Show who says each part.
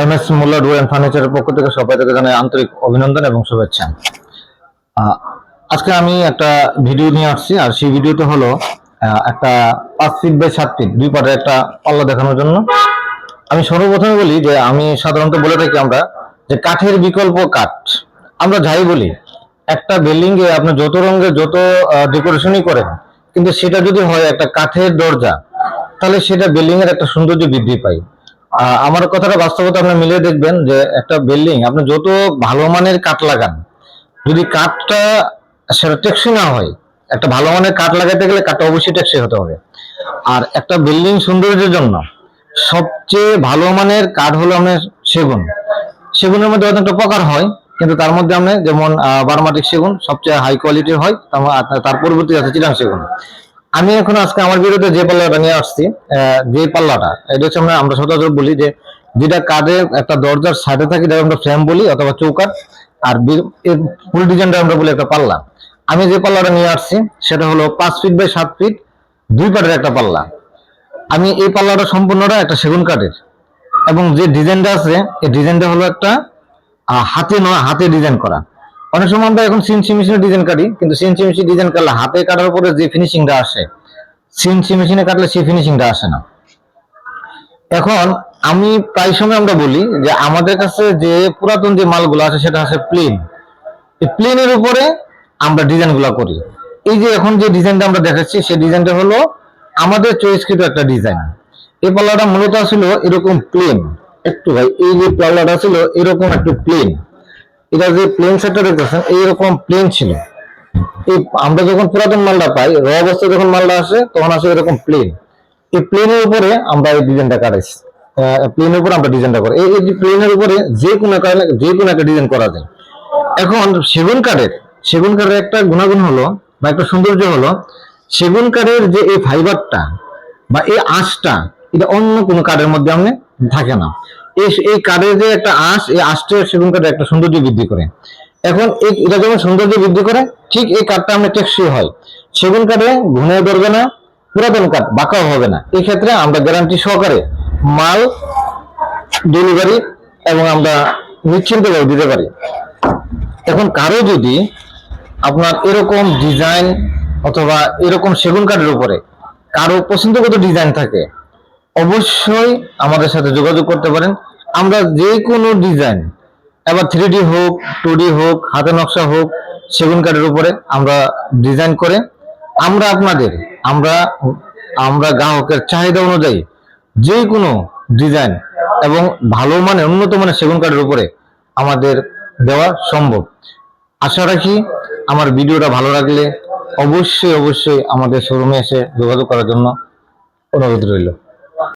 Speaker 1: MS Molla door and ফার্নিচারের পক্ষ থেকে সবাইকে জানাই আন্তরিক অভিনন্দন এবং শুভেচ্ছা। আজকে আমি একটা ভিডিও নিয়ে আসছি, আর সেই ভিডিওটা হলো একটা 5 ফিট বাই 7 ফিট 2 পাটের একটা পাল্লা দেখানোর জন্য। আমি সর্বপ্রথমে বলি যে আমি সাধারণত বলে থাকি আমরা যে কাঠের বিকল্প কাঠ। আমরা যাই বলি, একটা বিল্ডিং এ আপনি যত রঙের যত ডেকোরেশনই করেন, কিন্তু সেটা যদি হয় একটা কাঠের দরজা, তাহলে সেটা বিল্ডিং এর একটা সৌন্দর্য বৃদ্ধি পায়। আমার কথাটা বাস্তবতা আপনি মিলিয়ে দেখবেন যে একটা বিল্ডিং আপনি যত ভালো মানের কাঠ লাগান, যদি কাঠটা সেটা টেকসই না হয়, একটা ভালো মানের কাঠ লাগাতে গেলে কাঠটা অবশ্যই টেকসই হতে হবে। আর একটা বিল্ডিং সৌন্দর্যের জন্য সবচেয়ে ভালো মানের কাঠ হলো আপনার সেগুন। সেগুনের মধ্যে অনেকটা প্রকার হয়, কিন্তু তার মধ্যে আপনি যেমন বারমাটিক সেগুন সবচেয়ে হাই কোয়ালিটির হয়, তার পরবর্তী আছে চিটাং সেগুন। আমি এখন আজকে আমার ভিডিওতে যে পাল্লাটা নিয়ে আসছি, যে পাল্লাটা এটা হচ্ছে আমরা সচরাচর বলি যে যেটা কাঠের একটা দরজার সাইডে থাকে, যেটা আমরা ফ্রেম বলি অথবা চৌকাঠ, আর ফুল ডিজাইনটা আমরা বলি একটা পাল্লা। আমি যে পাল্লাটা নিয়ে আসছি সেটা হলো 5 ফিট বাই 7 ফিট 2 পাটের একটা পাল্লা। আমি এই পাল্লাটা সম্পূর্ণটা একটা সেগুন কাঠের, এবং যে ডিজাইনটা আছে এই ডিজাইনটা হলো একটা হাতে ডিজাইন করা। অনেক সময় আমরা এখন সিএনসি মেশিনে ডিজাইন কাটি, কিন্তু সিএনসি মেশিনে ডিজাইন কাটলে হাতে কাটার পরে যে ফিনিশিংটা আসে, সিএনসি মেশিনে কাটলে সেই ফিনিশিংটা আসে না। এখন আমি প্রায় সময় আমরা বলি যে আমাদের কাছে যে পুরাতন যে মালগুলো আছে সেটা আছে প্লেন। এই প্লেনের উপরে আমরা ডিজাইন গুলা করি। এই যে এখন যে ডিজাইনটা আমরা দেখাচ্ছি সেই ডিজাইনটা হলো আমাদের চয়েসকৃত একটা ডিজাইন। এই পাল্লাটা মূলত ছিল এরকম প্লেন, একটু ভাই এই যে পাল্লাটা ছিল এরকম একটু প্লেন। এটা যে প্লেন সেটটা দেখতেছেন এইরকম প্লেন ছিল। এই আমরা যখন পুরাতন মালটা পাই, র অবস্থায় যখন মালটা আসে তখন আসে এরকম প্লেন। এই প্লেনের উপরে আমরা এই ডিজাইনটা কাটাইছি। প্লেনের উপরে আমরা ডিজাইনটা করি, এই যে প্লেনের উপরে যে কোনো একটা ডিজাইন করা যায়। এখন সেগুন কাঠের একটা গুণাগুণ হলো বা একটা সৌন্দর্য হলো, সেগুন কাঠের যে এই ফাইবারটা বা এই আঁশটা, এটা অন্য কোনো কাঠের মধ্যে আপনি থাকে না। এই কাঠের যে একটা আঁশ, এই আঁশটা সেগুন কাঠের একটা সৌন্দর্য বৃদ্ধি করে। এখন এটা যেমন সৌন্দর্য বৃদ্ধি করে, ঠিক এই কাঠটা আমরা টেকসই হয়। সেগুন কাঠে ঘুনে ধরবে না, পুরাতন কাঠ বাঁকাও হবে না। এই ক্ষেত্রে আমরা গ্যারান্টি সহকারে মাল ডেলিভারি এবং আমরা নিশ্চিন্তভাবে দিতে পারি। এখন কারো যদি আপনার এরকম ডিজাইন অথবা এরকম সেগুন কাঠের উপরে কারো পছন্দগত ডিজাইন থাকে, অবশ্যই আমাদের সাথে যোগাযোগ করতে পারেন। আমরা যে কোনো ডিজাইন, এবার 3D হোক 2D হোক হাতে নকশা হোক, সেগুন কাঠের উপরে আমরা ডিজাইন করে আমরা আমরা গ্রাহকের চাহিদা অনুযায়ী যে কোনো ডিজাইন এবং ভালো মানের উন্নত মানের সেগুন কাঠের উপরে আমাদের দেওয়া সম্ভব। আশা রাখি আমার ভিডিওটা ভালো লাগলে অবশ্যই আমাদের শোরুমে এসে যোগাযোগ করার জন্য অনুরোধ রইল।